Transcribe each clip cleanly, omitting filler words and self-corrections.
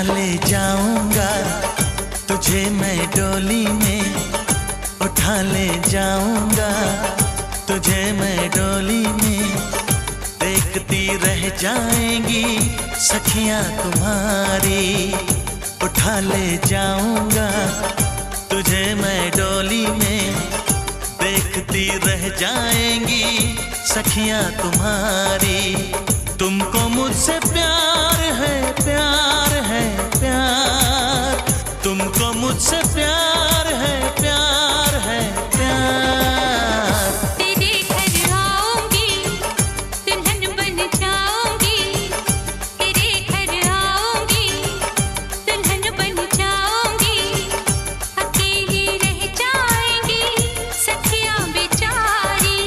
ले जाऊंगा तुझे मैं डोली में, उठा ले जाऊंगा तुझे मैं डोली में। देखती रह जाएंगी सखियां तुम्हारी, उठा ले जाऊंगा तुझे मैं डोली में। देखती रह जाएंगी सखियां तुम्हारी। तुमको मुझसे प्यार है, प्यार है, प्यार। तुमको मुझसे प्यार है, प्यार है, प्यार। तेरे घर आऊंगी, दुल्हन बन जाऊंगी। तेरे घर आऊंगी, दुल्हन बन जाऊंगी। अकेली रह जाएंगी सखियां बेचारी।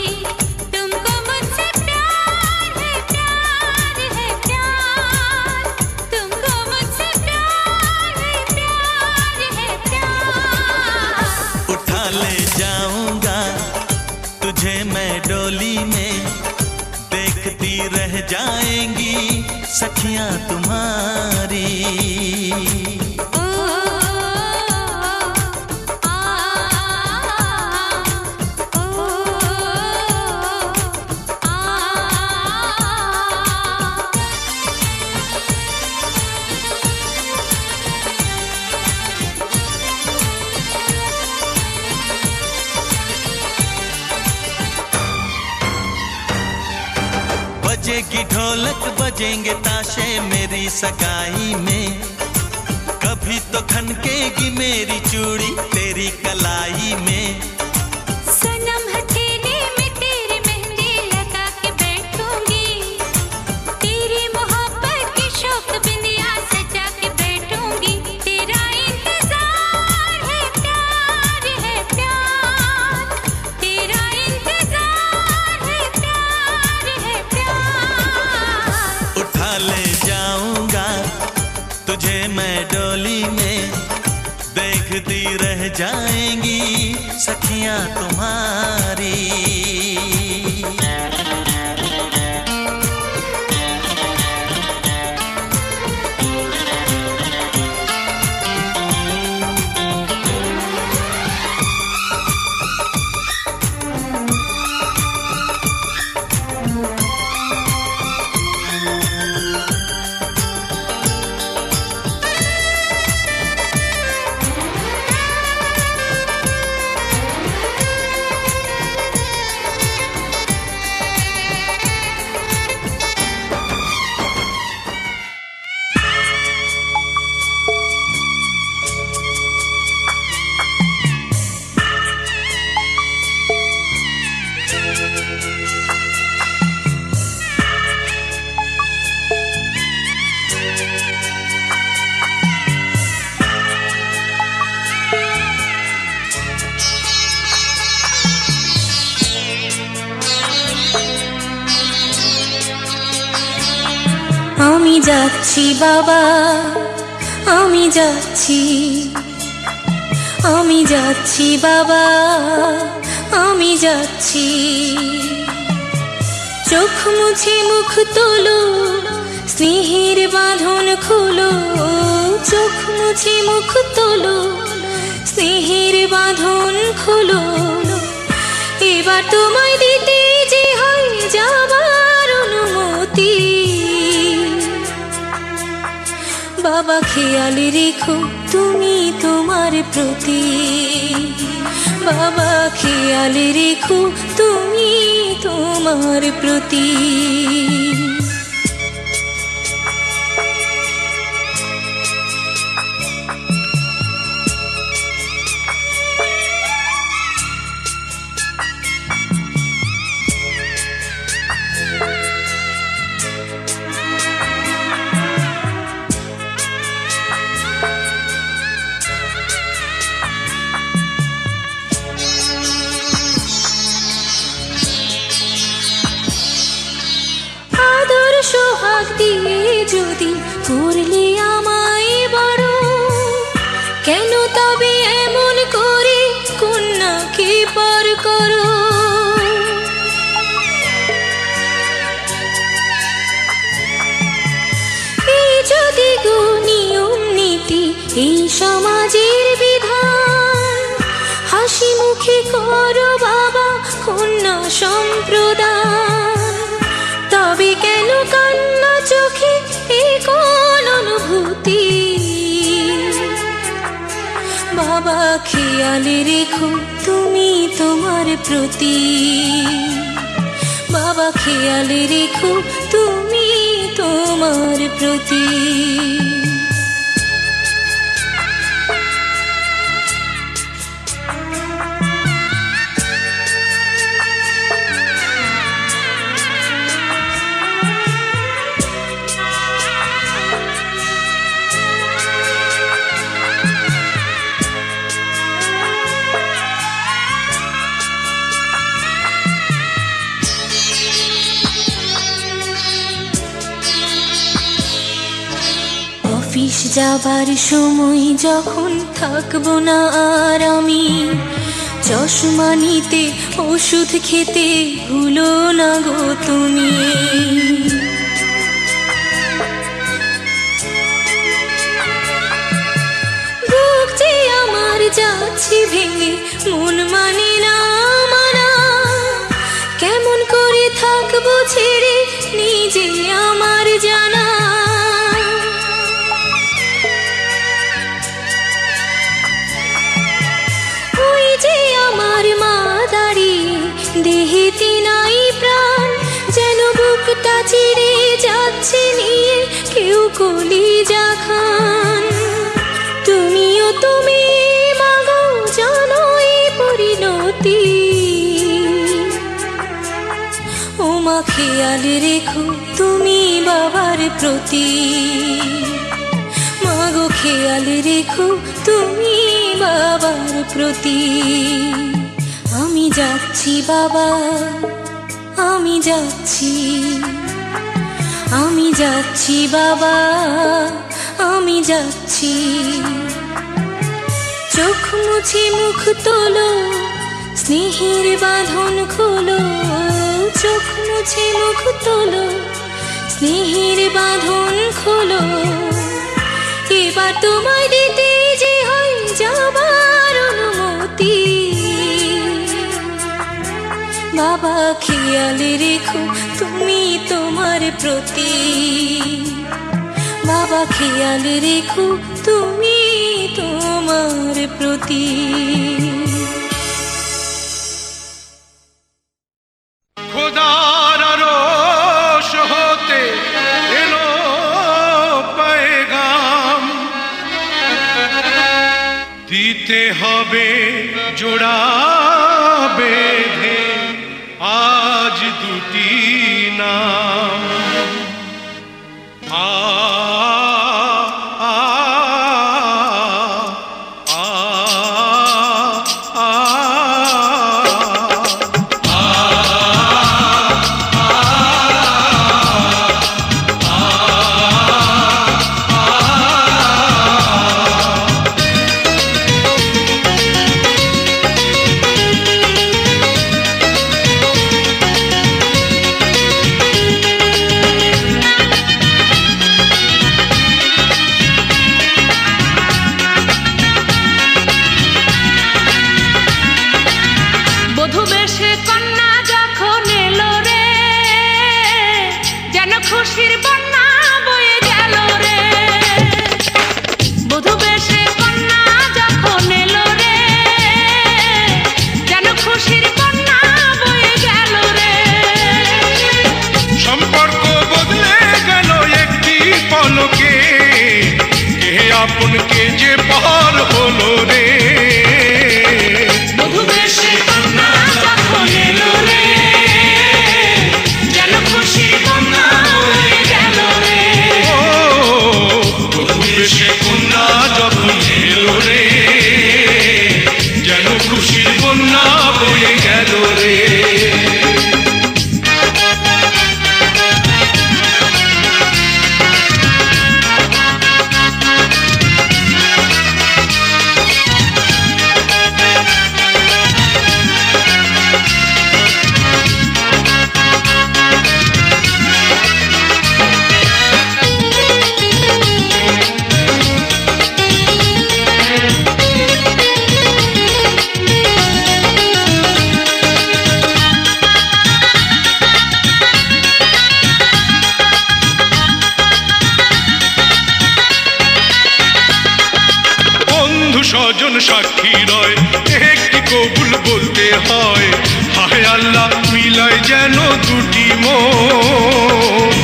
तुमको मुझसे प्यार है, प्यार है, प्यार। तुमको मुझसे प्यार है, प्यार है, प्यार। उठा ले जाऊंगा तुझे मैं डोली में। देखती रह जाएंगी सखियां तुम्हारी। ओ आ ओ बजेगी ढोलक बजेंगे ताशे मेरी सगाई में। कभी तो खनकेगी मेरी चूड़ी तेरी कलाई में। सनम हथेली में तेरी मेहंदी लगा के बैठूंगी। तेरी मोहब्बत की शौक बिंदिया सजा के बैठूंगी। तेरा इंतजार है, प्यार है, प्यार। तेरा इंतजार है, प्यार है, प्यार। उठा ले जाऊंगा तुझे मैं डोली में। देखती रह जाएंगी सखियां तुम्हारी। আমি যাচ্ছি বাবা, আমি যাচ্ছি। আমি যাচ্ছি বাবা, আমি যাচ্ছি। চোখ মুছে মুখ তোলো, স্নেহের বাঁধন খোলো। চোখ মুছে মুখ তোলো, স্নেহের বাঁধন খোলো। এবার তোমায় দিতে যে হয় যাবার অনুমতি। বাবা খেয়াল রেখো তুমি তোমার প্রতি। বাবা খেয়াল রেখো তুমি তোমার প্রতি। সোহাগ দিয়ে যদি করলে আমায় বড়, কেন তবে এমন করে কন্যাকে পর করো। এই যদি গো নিয়ম কন্যা সম্প্রদান। তবে কেন কান্না চোখে এ কোন অনুভূতি? বাবা খেয়ালে রেখো তুমি তোমার প্রতি, বাবা খেয়ালে রেখো তুমি তোমার প্রতি। অফিস যাবার সময় যখন থাকবো না আর আমি, চশমা নিতে ওষুধ খেতে ভুলো না গো তুমি। বুক যে আমার যাচ্ছি ভেঙে, মন মানে না মানা। কেমন করে থাকবো ছেড়ে নিজে আমার জানা। আমার মা দাঁড়িয়ে দেহেতে নাই প্রাণ, যেন বুকটা চিড়ে যাচ্ছে নিয়ে কেউ কলিজা খান। তুমিও তুমি মাগো জানো এই পরিণতি। ও মা খেয়াল রেখো তুমি বাবার প্রতি, মাগো খেয়াল রেখো তুমি বাবার প্রতি। আমি যাচ্ছি বাবা, আমি যাচ্ছি, আমি যাচ্ছি বাবা, আমি যাচ্ছি। চোখ মুছে মুখ তোলো, স্নেহের বাঁধন খোলো। চোখ মুছে মুখ তোলো, স্নেহের বাঁধন খোলো। এবার তোমায় দিতে যে হয় যাবার অনুমতি। বাবা খেয়াল রেখো তুমি তোমার প্রতি, বাবা খেয়াল রেখো তুমি তোমার প্রতি। খোদার আরশ হতে এলো পেগাম, দিতে হবে জোড়া বেঁধে আজ দুটি নাম। খুশির বন্যা বয়ে গেল রে, বধূ বেশে কন্যা যখন এলো রে, যেন খুশির বন্যা বয়ে গেল রে। সম্পর্ক বদলে গেল একটি পলকে, কে আপন কে যে পর হলো রে। বধূ বেশে কন্যা যখন এলো রে, যেন খুশির বন্যা বয়ে গেল রে। বধূ বেশে কন্যা যখন এলো রে, যেন খুশির বন্যা বয়ে গেল রে। সাক্ষী রয়, একটি কবুল বলতে হয়। হায় আল্লাহ মিলায় যেন দুটি মন,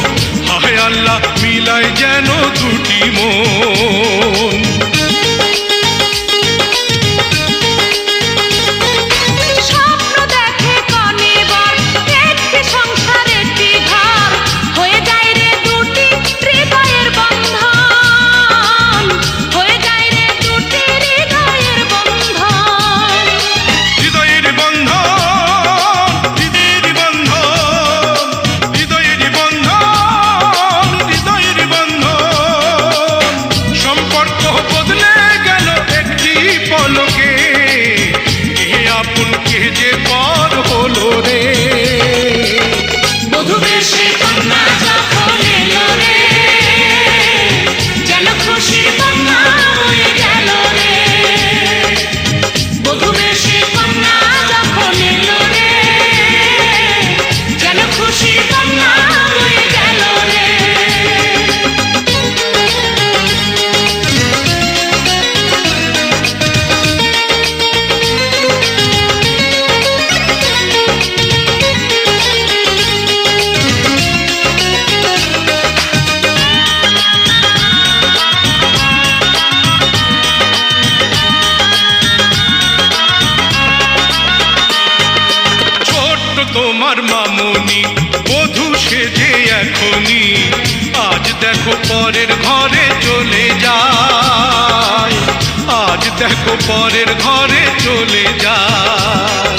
হায় আল্লাহ মিলায় যেন দুটি মন। তোমার মামনি বধূ সেজে এখনি, আজ দেখো পরের ঘরে চলে যায়, আজ দেখো পরের ঘরে চলে যায়।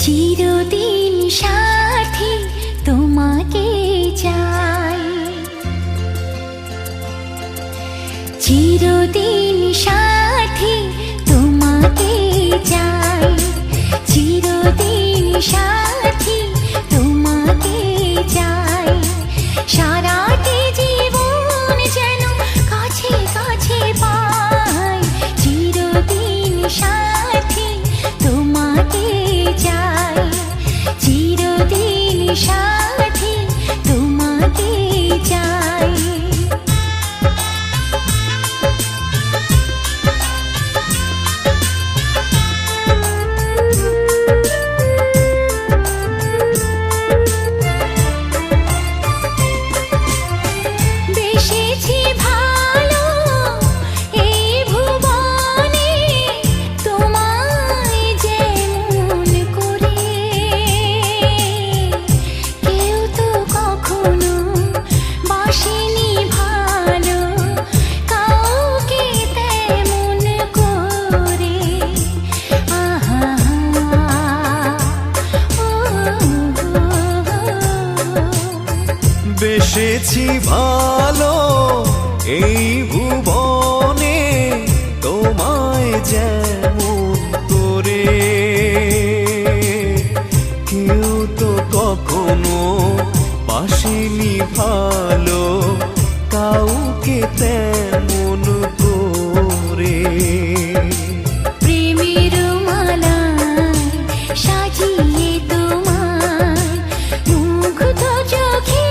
চিরদিন সাথী তোমাকে চাই, চিরদিন সাথী তোমাকে চাই, চিরদিন সাথী তোমাকে চাই। সারাটি জীবন যেন কাছে কাছে পাই, চিরদিন সাথী তোমাকে চাই, চিরদিন সাথী তোমাকে চাই। বেসেছি ভালো এই ভুবনে, তোমায় যেমন করে কেউ তো কখনো বাসেনি ভালো কাউকে তেমন করে। আহা বেসেছি ভালো এই ভুবনে, তোমায় যেমন করে কেউ তো কখনো বাসেনি ভালো কাউকে তেমন করে। প্রেমের মালায় সাজিয়ে তোমায় মুগ্ধ চোখে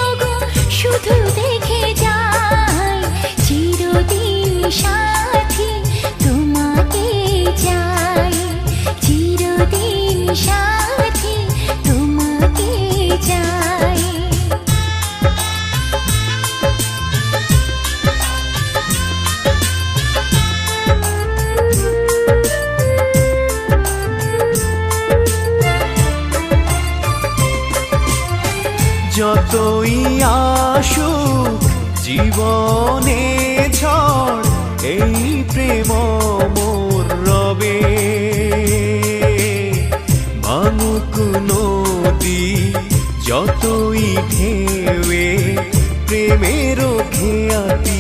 ওগো শুধু দেখে যাই, চিরদিন সাথী তোমাকে যতই আসুক জীবনে ঝড় এই প্রেম মোর রবে ভাঙুক নদী যতই ঢেউয়ে প্রেমের খেয়াতি